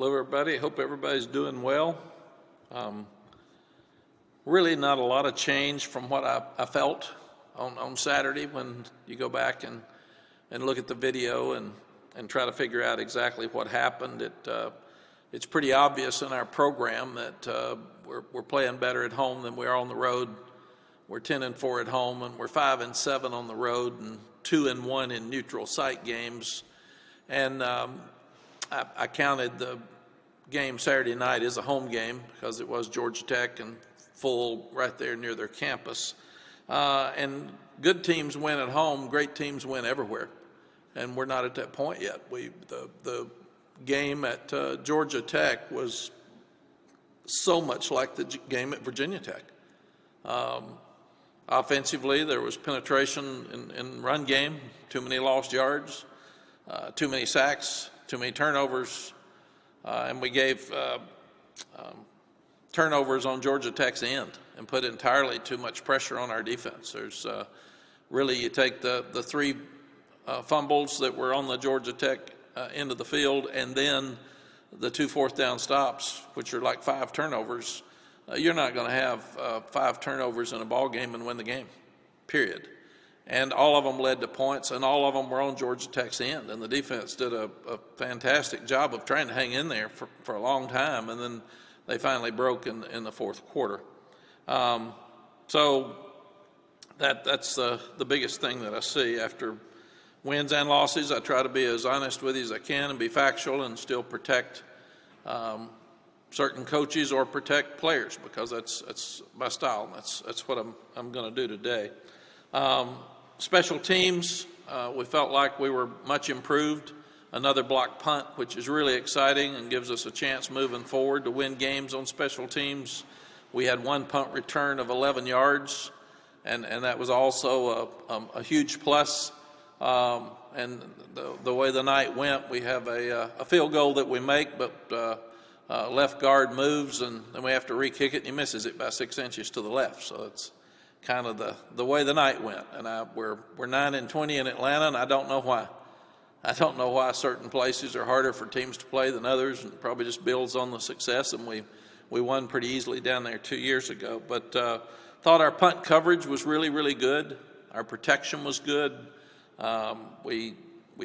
Hello, everybody. Hope everybody's doing well. Really not a lot of change from what I felt on Saturday when you go back and look at the video and try to figure out exactly what happened. It's pretty obvious in our program that we're playing better at home than we are on the road. We're 10-4 at home, and we're 5-7 on the road, and 2-1 in neutral site games. And I counted the game Saturday night as a home game because it was Georgia Tech and full right there near their campus. And good teams win at home, great teams win everywhere. And we're not at that point yet. The game at Georgia Tech was so much like the game at Virginia Tech. Offensively, there was penetration in run game, too many lost yards, too many sacks, too many turnovers, and we gave turnovers on Georgia Tech's end and put entirely too much pressure on our defense. There's really, you take the three fumbles that were on the Georgia Tech end of the field and then the 2 fourth down stops, which are like 5 turnovers. You're not going to have 5 turnovers in a ball game and win the game, period. And all of them led to points, and all of them were on Georgia Tech's end. And the defense did a fantastic job of trying to hang in there for a long time, and then they finally broke in the fourth quarter. So that's the biggest thing that I see. After wins and losses, I try to be as honest with you as I can and be factual and still protect certain coaches or protect players, because that's my style. That's what I'm going to do today. Special teams, we felt like we were much improved. Another block punt, which is really exciting and gives us a chance moving forward to win games on special teams. We had 1 punt return of 11 yards, and that was also a huge plus. And the way the night went, we have a field goal that we make, but left guard moves, and then we have to re-kick it, and he misses it by 6 inches to the left. So it's kind of the way the night went. And we're 9-20 in Atlanta, and I don't know why. I don't know why certain places are harder for teams to play than others, and probably just builds on the success. And we won pretty easily down there 2 years ago. But thought our punt coverage was really, really good. Our protection was good. We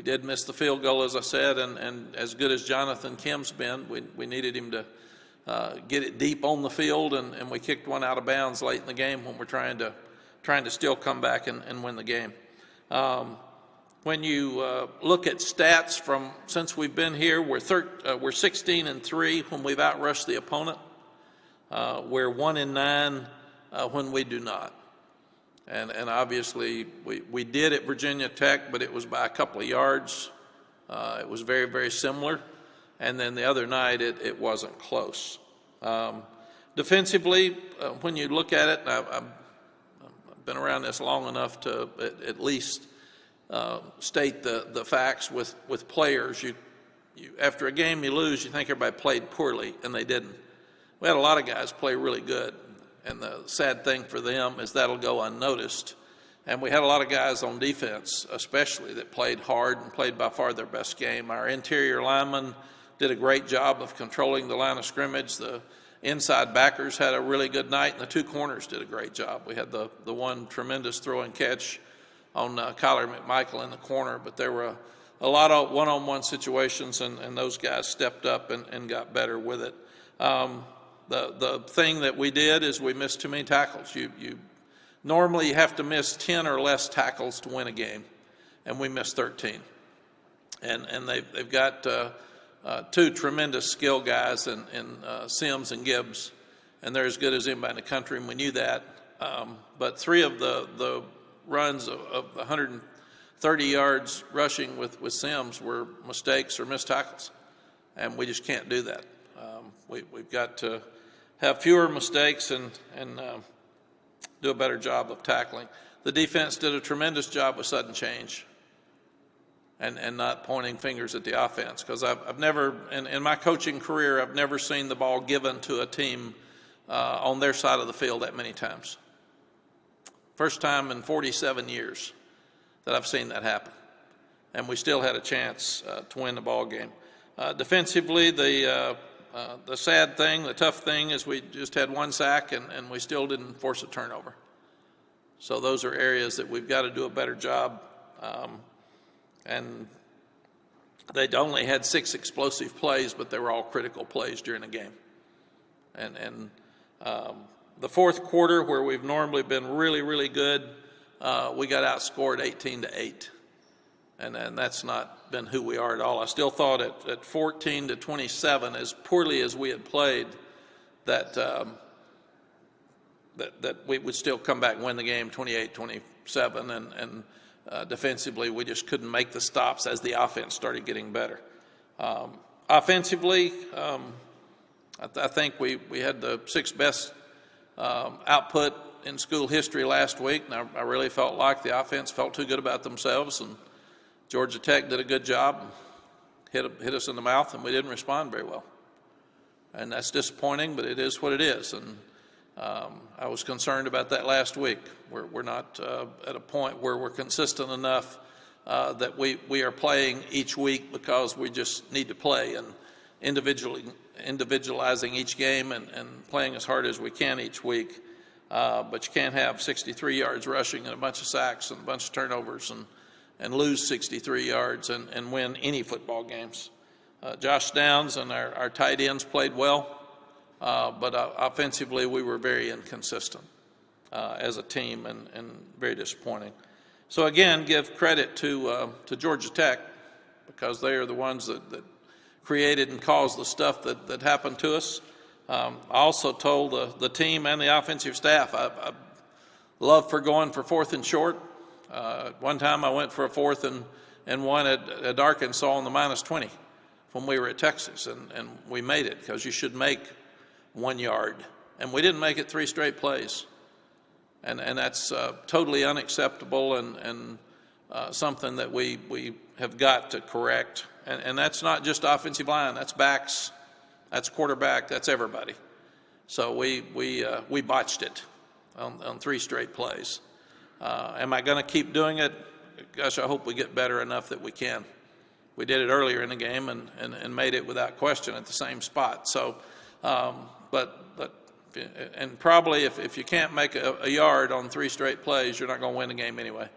did miss the field goal, as I said, and as good as Jonathan Kim's been, we needed him to get it deep on the field, and we kicked one out of bounds late in the game when we're trying to still come back and win the game. When you look at stats from since we've been here, we're 16-3 when we've outrushed the opponent. We're 1-9 when we do not. And obviously we did at Virginia Tech, but it was by a couple of yards. It was very, very similar. And then the other night it wasn't close. Defensively, when you look at it, I've been around this long enough to at least state the facts with players. You after a game you lose, you think everybody played poorly, and they didn't. We had a lot of guys play really good. And the sad thing for them is that'll go unnoticed. And we had a lot of guys on defense, especially, that played hard and played by far their best game. Our interior linemen did a great job of controlling the line of scrimmage. The inside backers had a really good night, and the 2 corners did a great job. We had the one tremendous throw and catch on Kyler McMichael in the corner, but there were a lot of one-on-one situations, and those guys stepped up and got better with it. The thing that we did is we missed too many tackles. You normally have to miss 10 or less tackles to win a game, and we missed 13. And they've got 2 tremendous skill guys in Sims and Gibbs, and they're as good as anybody in the country, and we knew that. But 3 of the runs of 130 yards rushing with Sims were mistakes or missed tackles, and we just can't do that. We've got to have fewer mistakes and do a better job of tackling. The defense did a tremendous job with sudden change and not pointing fingers at the offense, because I've never, in my coaching career, I've never seen the ball given to a team on their side of the field that many times. First time in 47 years that I've seen that happen. And we still had a chance to win the ball game. Defensively, the sad thing, the tough thing is we just had one sack and we still didn't force a turnover. So those are areas that we've got to do a better job. And they'd only had 6 explosive plays, but they were all critical plays during the game. And the fourth quarter, where we've normally been really, really good, we got outscored 18-8. And that's not been who we are at all. I still thought at 14-27, as poorly as we had played, that we would still come back and win the game 28-27. And defensively, we just couldn't make the stops as the offense started getting better. Offensively, I think we had the 6th best output in school history last week, and I really felt like the offense felt too good about themselves, and Georgia Tech did a good job, hit us in the mouth, and we didn't respond very well. And that's disappointing, but it is what it is. And I was concerned about that last week. We're not at a point where we're consistent enough that we are playing each week because we just need to play, and individualizing each game and playing as hard as we can each week. But you can't have 63 yards rushing and a bunch of sacks and a bunch of turnovers and lose 63 yards and win any football games. Josh Downs and our tight ends played well, but offensively we were very inconsistent as a team and very disappointing. So again, give credit to Georgia Tech, because they are the ones that created and caused the stuff that happened to us. I also told the team and the offensive staff I love for going for 4th and short. One time I went for a 4th and 1 at Arkansas on the -20 when we were at Texas, and we made it, because you should make 1 yard. And we didn't make it 3 straight plays. And that's totally unacceptable and something that we have got to correct. And that's not just offensive line, that's backs, that's quarterback, that's everybody. So we botched it on 3 straight plays. Am I going to keep doing it? Gosh, I hope we get better enough that we can. We did it earlier in the game and made it without question at the same spot. So, and probably if you can't make a yard on 3 straight plays, you're not going to win the game anyway.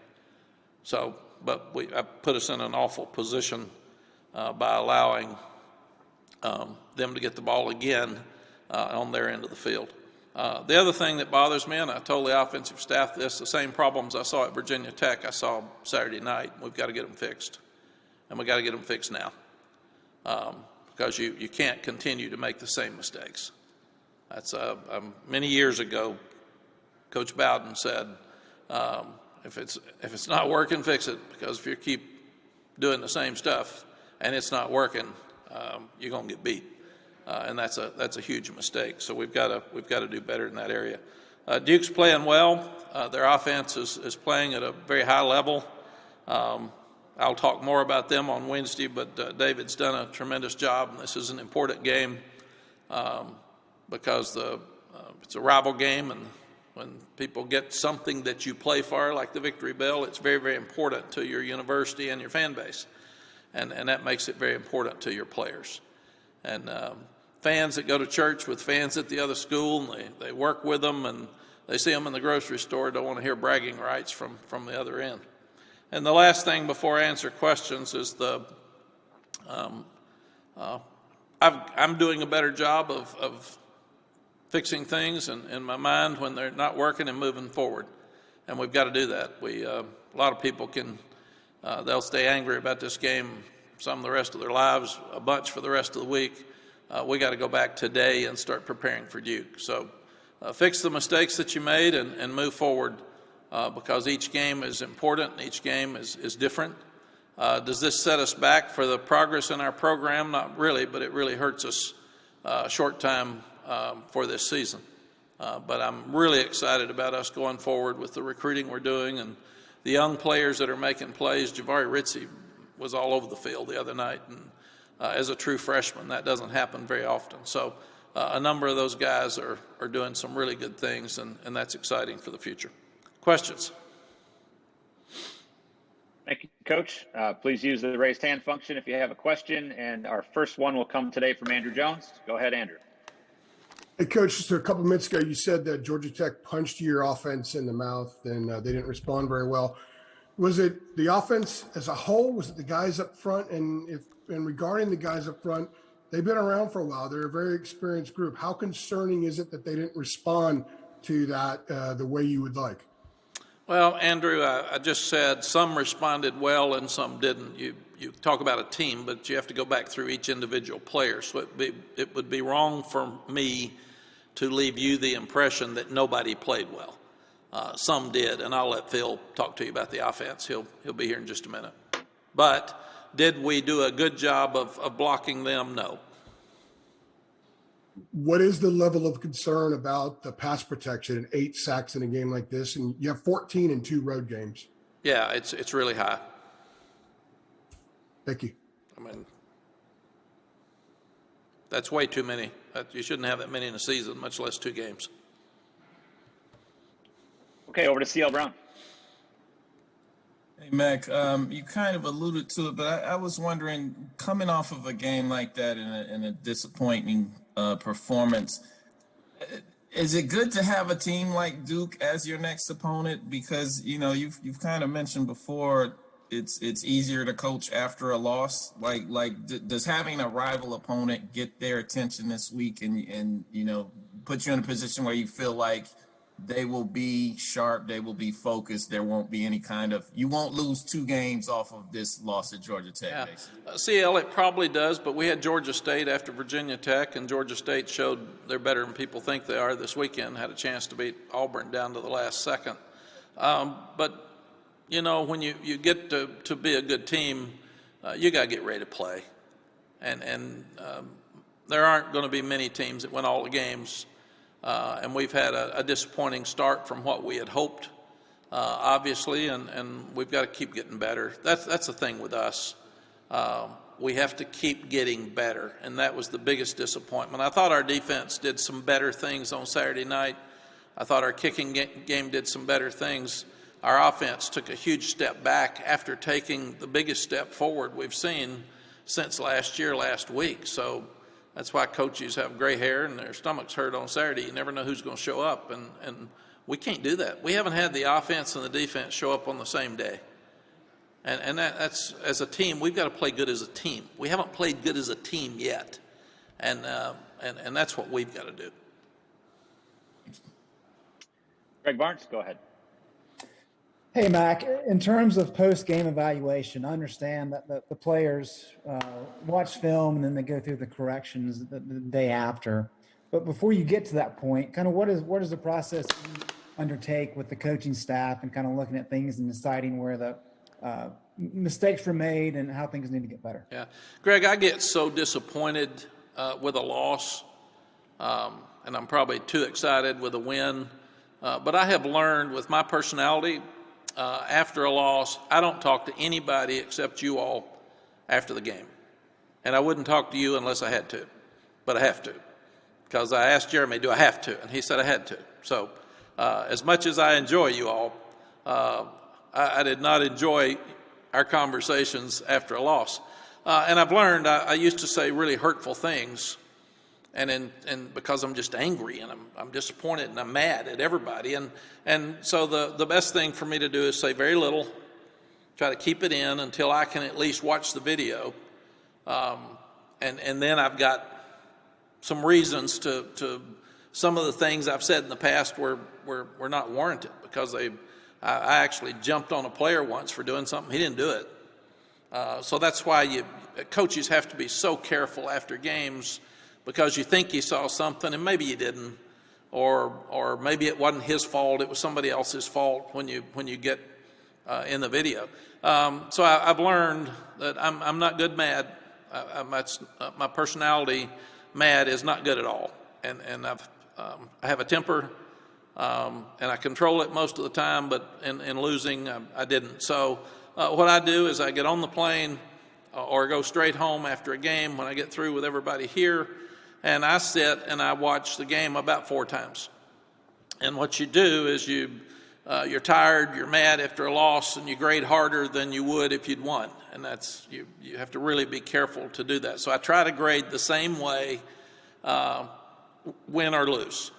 So, but I put us in an awful position by allowing them to get the ball again on their end of the field. The other thing that bothers me, and I told the offensive staff this, the same problems I saw at Virginia Tech, I saw Saturday night. We've got to get them fixed, and we've got to get them fixed now, because you can't continue to make the same mistakes. That's many years ago, Coach Bowden said, if it's not working, fix it, because if you keep doing the same stuff and it's not working, you're going to get beat. And that's a huge mistake. So we've got to do better in that area. Duke's playing well. Their offense is playing at a very high level. I'll talk more about them on Wednesday, but David's done a tremendous job, and this is an important game because it's a rival game, and when people get something that you play for, like the Victory Bell, it's very, very important to your university and your fan base, and that makes it very important to your players. And fans that go to church with fans at the other school, and they work with them, and they see them in the grocery store, don't want to hear bragging rights from the other end. And the last thing before I answer questions is I'm doing a better job of fixing things in my mind when they're not working and moving forward. And we've got to do that. A lot of people they'll stay angry about this game some the rest of their lives, a bunch for the rest of the week. We got to go back today and start preparing for Duke. So fix the mistakes that you made and move forward, because each game is important and each game is different. Does this set us back for the progress in our program? Not really, but it really hurts us short time for this season. But I'm really excited about us going forward with the recruiting we're doing and the young players that are making plays. Javari Ritzie was all over the field the other night, and as a true freshman, that doesn't happen very often. So a number of those guys are doing some really good things, and that's exciting for the future. Questions? Thank you, Coach. Please use the raised hand function if you have a question. And our first one will come today from Andrew Jones. Go ahead, Andrew. Hey, Coach, just a couple minutes ago, you said that Georgia Tech punched your offense in the mouth and they didn't respond very well. Was it the offense as a whole? Was it the guys up front? And regarding the guys up front, they've been around for a while. They're a very experienced group. How concerning is it that they didn't respond to that the way you would like? Well, Andrew, I just said some responded well and some didn't. You talk about a team, but you have to go back through each individual player. So it would be wrong for me to leave you the impression that nobody played well. Some did, and I'll let Phil talk to you about the offense. He'll be here in just a minute. But did we do a good job of blocking them? No. What is the level of concern about the pass protection and 8 sacks in a game like this? And you have 14 in 2 road games. Yeah, it's really high. Thank you. I mean, that's way too many. You shouldn't have that many in a season, much less 2 games. Okay, over to CL Brown. Hey, Mack, you kind of alluded to it, but I was wondering, coming off of a game like that in a disappointing performance, is it good to have a team like Duke as your next opponent? Because, you know, you've kind of mentioned before, it's easier to coach after a loss. Does having a rival opponent get their attention this week and you know, put you in a position where you feel like they will be sharp, they will be focused, there won't be any kind of, you won't lose 2 games off of this loss at Georgia Tech, yeah. basically? CL, it probably does, but we had Georgia State after Virginia Tech, and Georgia State showed they're better than people think they are this weekend, had a chance to beat Auburn down to the last second. But, you know, when you get to be a good team, you got to get ready to play. And there aren't going to be many teams that win all the games. And we've had a disappointing start from what we had hoped, obviously, and we've got to keep getting better. That's the thing with us. We have to keep getting better, and that was the biggest disappointment. I thought our defense did some better things on Saturday night. I thought our kicking game did some better things. Our offense took a huge step back after taking the biggest step forward we've seen since last week. So that's why coaches have gray hair and their stomachs hurt on Saturday. You never know who's going to show up, and we can't do that. We haven't had the offense and the defense show up on the same day. And that's, as a team, we've got to play good as a team. We haven't played good as a team yet, and that's what we've got to do. Greg Barnes, go ahead. Hey, Mack, in terms of post-game evaluation, I understand that the players watch film and then they go through the corrections the day after. But before you get to that point, kind of what is the process you undertake with the coaching staff and kind of looking at things and deciding where the mistakes were made and how things need to get better? Yeah. Greg, I get so disappointed with a loss, and I'm probably too excited with a win. But I have learned with my personality, after a loss, I don't talk to anybody except you all after the game. And I wouldn't talk to you unless I had to, but I have to. Because I asked Jeremy, do I have to? And he said I had to. So as much as I enjoy you all, I did not enjoy our conversations after a loss. And I've learned I used to say really hurtful things, and because I'm just angry and I'm disappointed and I'm mad at everybody. And so the best thing for me to do is say very little, try to keep it in until I can at least watch the video. And then I've got some reasons to some of the things I've said in the past were not warranted, because I actually jumped on a player once for doing something. He didn't do it. So that's why coaches have to be so careful after games, because you think you saw something and maybe you didn't, or maybe it wasn't his fault, it was somebody else's fault when you get in the video. So I've learned that I'm not good mad. My personality mad is not good at all, and I have a temper, and I control it most of the time, but in losing I didn't. So what I do is I get on the plane or go straight home after a game when I get through with everybody here, and I sit and I watch the game about 4 times. And what you do is you you're tired, you're mad after a loss, and you grade harder than you would if you'd won. And that's you have to really be careful to do that. So I try to grade the same way, win or lose.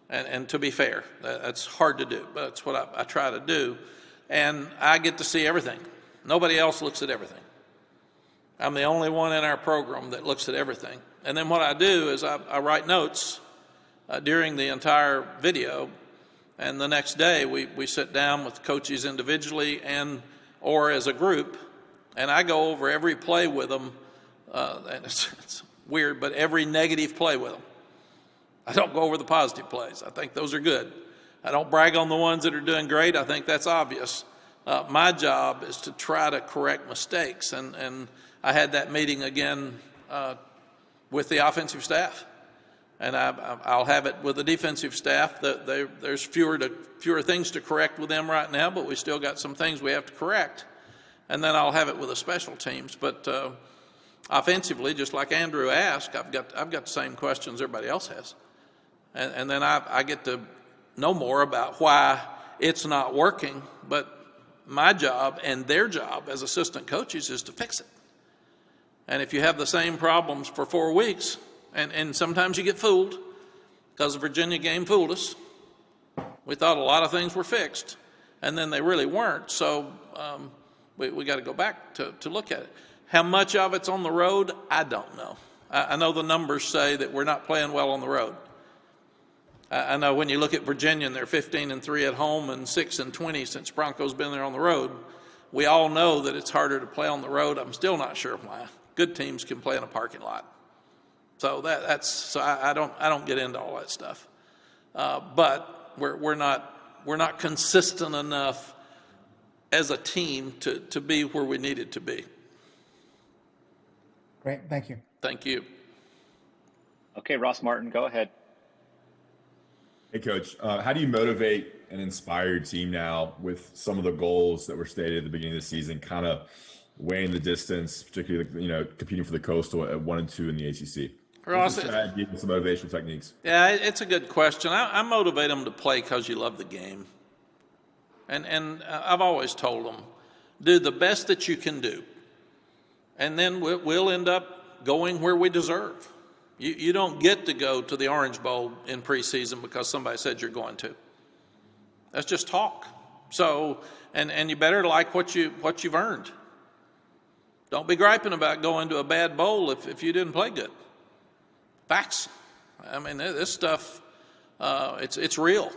And to be fair, that's hard to do, but that's what I try to do. And I get to see everything. Nobody else looks at everything. I'm the only one in our program that looks at everything. And then what I do is I write notes during the entire video, and the next day we sit down with coaches individually or as a group, and I go over every play with them, and it's weird, but every negative play with them. I don't go over the positive plays. I think those are good. I don't brag on the ones that are doing great. I think that's obvious. My job is to try to correct mistakes, and I had that meeting again with the offensive staff, and I'll have it with the defensive staff. There's fewer things to correct with them right now, but we still got some things we have to correct, and then I'll have it with the special teams. But offensively, just like Andrew asked, I've got the same questions everybody else has, and then I get to know more about why it's not working. But my job and their job as assistant coaches is to fix it. And if you have the same problems for 4 weeks, and sometimes you get fooled, because the Virginia game fooled us. We thought a lot of things were fixed, and then they really weren't. So we got to go back to look at it. How much of it's on the road, I don't know. I know the numbers say that we're not playing well on the road. I know when you look at Virginia, and they're 15-3 at home and 6-20 since Bronco's been there on the road. We all know that it's harder to play on the road. I'm still not sure why. Good teams can play in a parking lot. So I don't get into all that stuff. But we're not consistent enough as a team to be where we needed to be. Great, thank you. Thank you. Okay, Ross Martin, go ahead. Hey, Coach. How do you motivate and inspire your team now with some of the goals that were stated at the beginning of the season, kind of weighing the distance, particularly competing for the Coastal at 1 and 2 in the ACC? Ross, some motivational techniques. Yeah, it's a good question. I motivate them to play because you love the game, and I've always told them, do the best that you can do, and then we'll end up going where we deserve. You don't get to go to the Orange Bowl in preseason because somebody said you're going to. That's just talk. So, and you better like what you've earned. Don't be griping about going to a bad bowl if you didn't play good. Facts. I mean, this stuff, it's real.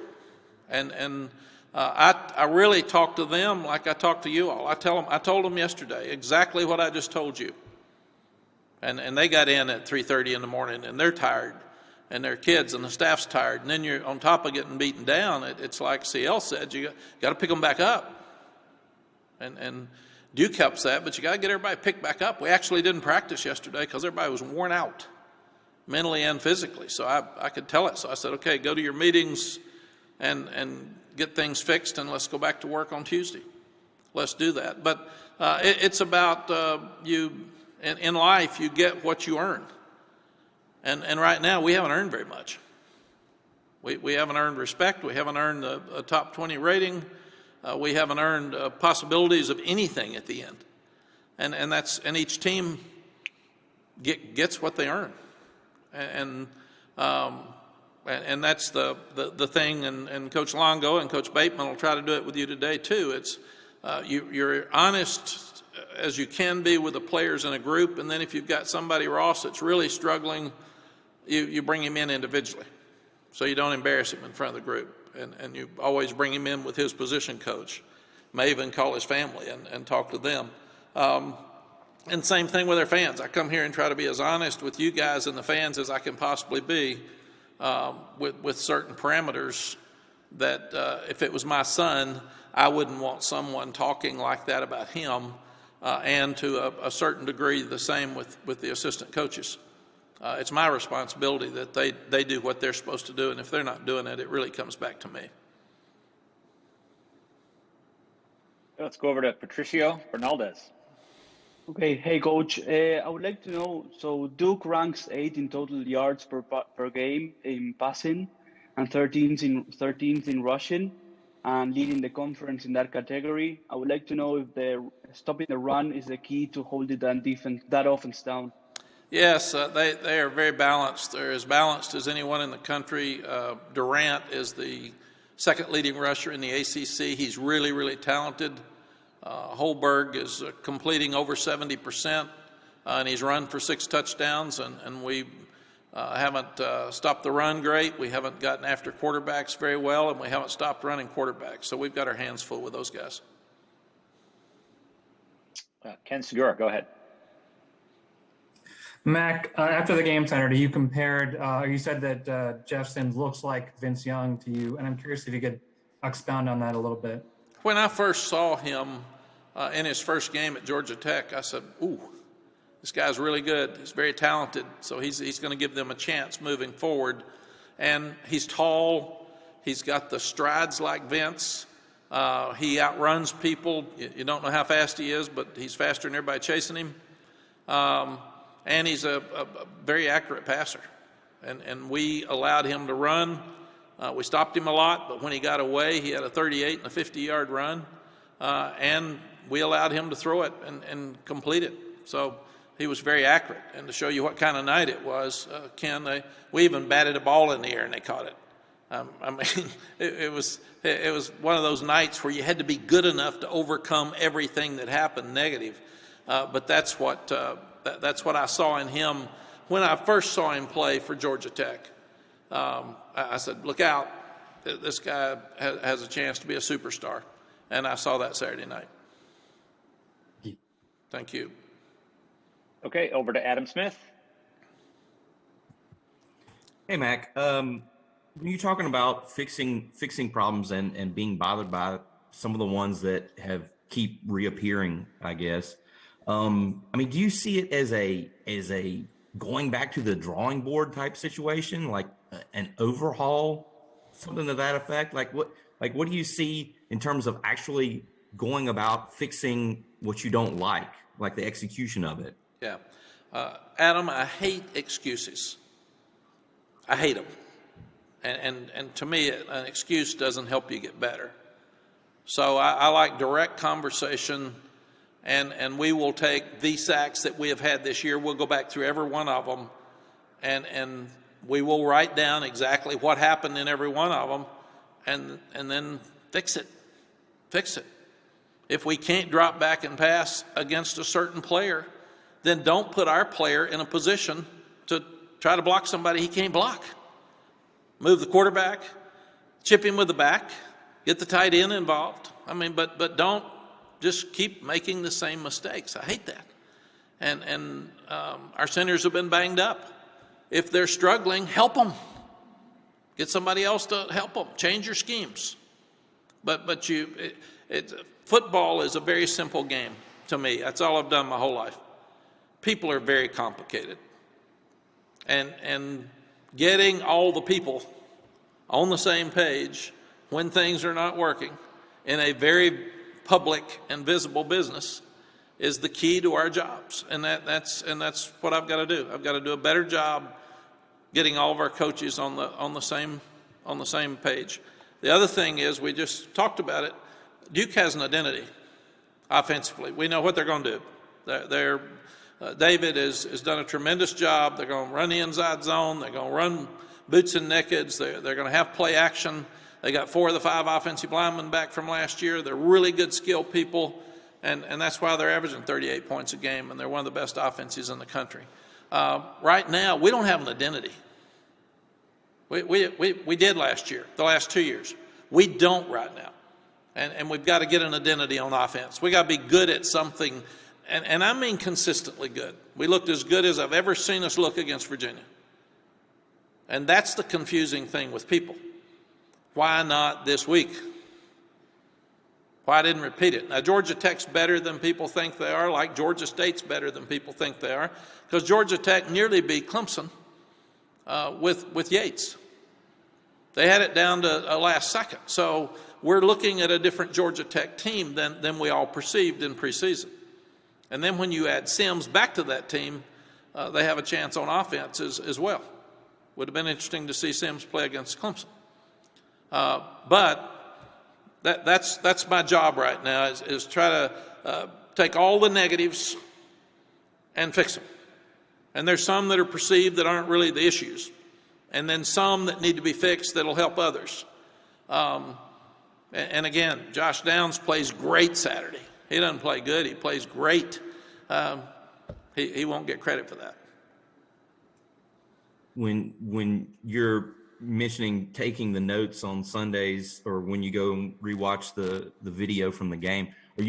And I really talk to them like I talk to you all. I told them yesterday exactly what I just told you. And they got in at 3:30 in the morning, and they're tired, and their kids and the staff's tired. And then you're on top of getting beaten down. It's like CL said, you got to pick them back up. And Duke helps that, but you got to get everybody picked back up. We actually didn't practice yesterday because everybody was worn out, mentally and physically. So I could tell it. So I said, okay, go to your meetings and get things fixed, and let's go back to work on Tuesday. Let's do that. But it's about you. In life, you get what you earn. And right now, we haven't earned very much. We haven't earned respect. We haven't earned a top 20 rating. We haven't earned possibilities of anything at the end. And each team gets what they earn. And that's the thing. And Coach Longo and Coach Bateman will try to do it with you today, too. It's you're honest as you can be with the players in a group, and then if you've got somebody, Ross, that's really struggling, you bring him in individually so you don't embarrass him in front of the group, and you always bring him in with his position coach. May even call his family and talk to them. And same thing with our fans. I come here and try to be as honest with you guys and the fans as I can possibly be with certain parameters that if it was my son, I wouldn't want someone talking like that about him. And to a certain degree, the same with the assistant coaches. It's my responsibility that they do what they're supposed to do, and if they're not doing it, it really comes back to me. Let's go over to Patricio Bernaldez. Okay, hey coach, I would like to know, so Duke ranks 8th in total yards per game in passing and 13th in rushing. and leading the conference in that category. I would like to know if stopping the run is the key to holding that offense down. Yes, they are very balanced. They're as balanced as anyone in the country. Durant is the second leading rusher in the ACC. He's really, really talented. Holberg is completing over 70%, and he's run for 6 touchdowns, and we haven't stopped the run great. We haven't gotten after quarterbacks very well, and we haven't stopped running quarterbacks. So we've got our hands full with those guys. Ken Segura, go ahead. Mack, after the game center, you said that Jeff Sims looks like Vince Young to you, and I'm curious if you could expound on that a little bit. When I first saw him in his first game at Georgia Tech, I said, ooh, this guy's really good. He's very talented, so he's going to give them a chance moving forward. And he's tall. He's got the strides like Vince. He outruns people. You don't know how fast he is, but he's faster than everybody chasing him. And he's a very accurate passer. And we allowed him to run. We stopped him a lot, but when he got away, he had a 38 and a 50-yard run. And we allowed him to throw it and complete it. So he was very accurate. And to show you what kind of night it was, Ken, we even batted a ball in the air and they caught it. I mean, it was one of those nights where you had to be good enough to overcome everything that happened negative. But that's what I saw in him when I first saw him play for Georgia Tech. I said, look out, this guy has a chance to be a superstar. And I saw that Saturday night. Thank you. Okay, over to Adam Smith. Hey, Mac. When you're talking about fixing problems and being bothered by some of the ones that keep reappearing, I guess. I mean, do you see it as a going back to the drawing board type situation, like an overhaul, something to that effect? Like what do you see in terms of actually going about fixing what you don't like the execution of it? Yeah. Adam, I hate excuses. I hate them. And to me, an excuse doesn't help you get better. So I like direct conversation, and we will take the sacks that we have had this year. We'll go back through every one of them, and we will write down exactly what happened in every one of them, and then fix it. Fix it. If we can't drop back and pass against a certain player, then don't put our player in a position to try to block somebody he can't block. Move the quarterback, chip him with the back, get the tight end involved. I mean, but don't just keep making the same mistakes. I hate that. And our centers have been banged up. If they're struggling, help them. Get somebody else to help them. Change your schemes. But football is a very simple game to me. That's all I've done my whole life. People are very complicated. And getting all the people on the same page when things are not working in a very public and visible business is the key to our jobs. And that's what I've got to do. I've got to do a better job getting all of our coaches on the same page. The other thing is, we just talked about it, Duke has an identity offensively. We know what they're going to do. David has done a tremendous job. They're going to run the inside zone. They're going to run boots and nakeds. They're going to have play action. They got 4 of the 5 offensive linemen back from last year. They're really good skilled people, and that's why they're averaging 38 points a game, and they're one of the best offenses in the country. Right now, we don't have an identity. We did last year, the last 2 years. We don't right now, and we've got to get an identity on offense. We got to be good at something. And I mean consistently good. We looked as good as I've ever seen us look against Virginia. And that's the confusing thing with people. Why not this week? Why didn't repeat it? Now, Georgia Tech's better than people think they are, like Georgia State's better than people think they are, because Georgia Tech nearly beat Clemson with Yates. They had it down to a last second. So we're looking at a different Georgia Tech team than we all perceived in preseason. And then when you add Sims back to that team, they have a chance on offense as well. Would have been interesting to see Sims play against Clemson. But that's my job right now is try to take all the negatives and fix them. And there's some that are perceived that aren't really the issues, and then some that need to be fixed that'll help others. And again, Josh Downs plays great Saturday. He doesn't play good. He plays great. He won't get credit for that. When you're mentioning taking the notes on Sundays, or when you go and rewatch the video from the game, do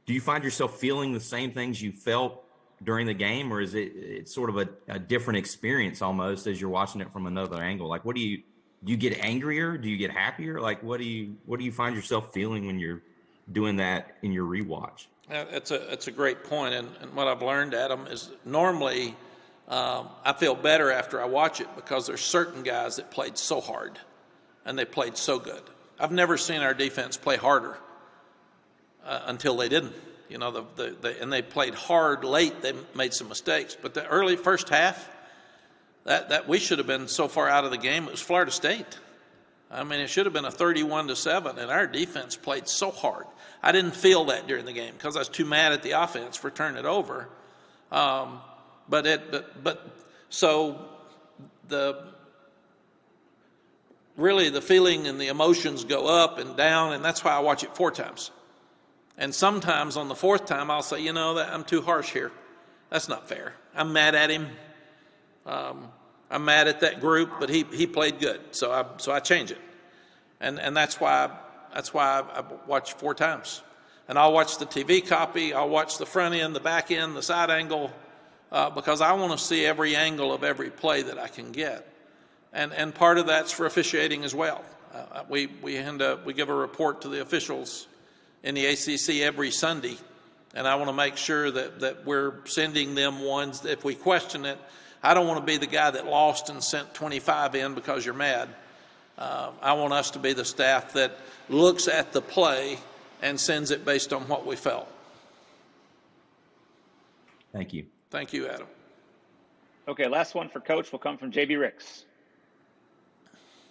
you find yourself feeling the same things you felt during the game, or is it's sort of a different experience almost as you're watching it from another angle? Like, what do you get angrier? Do you get happier? Like, what do you find yourself feeling when you're doing that in your rewatch? It's a great point, and what I've learned, Adam, is normally I feel better after I watch it because there's certain guys that played so hard and they played so good. I've never seen our defense play harder until they didn't. You know, and they played hard late. They made some mistakes, but the early first half, that we should have been so far out of the game. It was Florida State. I mean, it should have been a 31-7, and our defense played so hard. I didn't feel that during the game because I was too mad at the offense for turning it over. So really the feeling and the emotions go up and down, and that's why I watch it 4 times. And sometimes on the 4th time, I'll say, that I'm too harsh here. That's not fair. I'm mad at him. I'm mad at that group, but he played good, so I change it. And that's why I watch 4 times. And I'll watch the TV copy. I'll watch the front end, the back end, the side angle, because I want to see every angle of every play that I can get. And part of that's for officiating as well. We give a report to the officials in the ACC every Sunday, and I want to make sure that we're sending them ones that if we question it. I don't want to be the guy that lost and sent 25 in because you're mad. I want us to be the staff that looks at the play and sends it based on what we felt. Thank you. Thank you, Adam. Okay, last one for Coach will come from JB Ricks.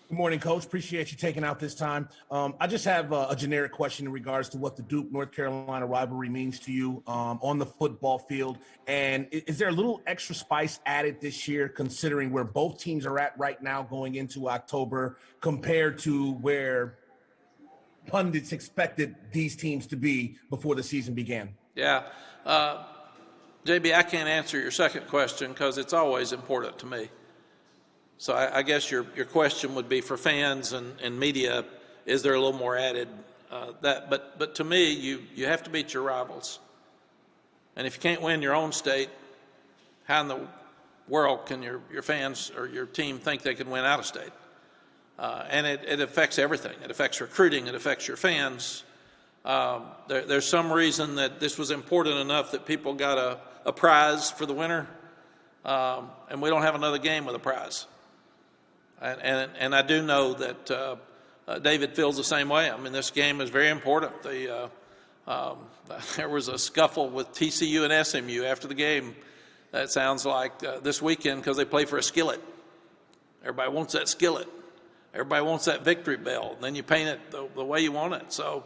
Good morning, Coach. Appreciate you taking out this time. I just have a generic question in regards to what the Duke-North Carolina rivalry means to you on the football field. And is there a little extra spice added this year, considering where both teams are at right now going into October, compared to where pundits expected these teams to be before the season began? Yeah. JB, I can't answer your second question because it's always important to me. So I guess your question would be for fans and media, is there a little more added? But to me, you have to beat your rivals. And if you can't win your own state, how in the world can your fans or your team think they can win out of state? And it affects everything. It affects recruiting. It affects your fans. There's some reason that this was important enough that people got a prize for the winner, and we don't have another game with a prize. And I do know that David feels the same way. I mean, this game is very important. There was a scuffle with TCU and SMU after the game. That sounds like this weekend because they play for a skillet. Everybody wants that skillet. Everybody wants that victory bell. And then you paint it the way you want it. So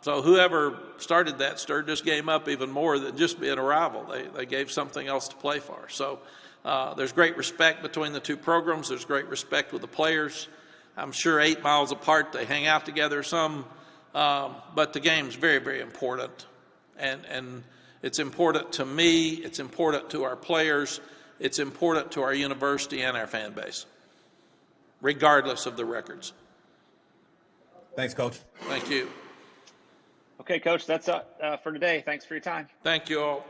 whoever started that stirred this game up even more than just being a rival. They gave something else to play for. So there's great respect between the two programs. There's great respect with the players. I'm sure 8 miles apart they hang out together some, but the game's very, very important. And it's important to me. It's important to our players. It's important to our university and our fan base, regardless of the records. Thanks, Coach. Thank you. Okay, Coach, that's for today. Thanks for your time. Thank you all.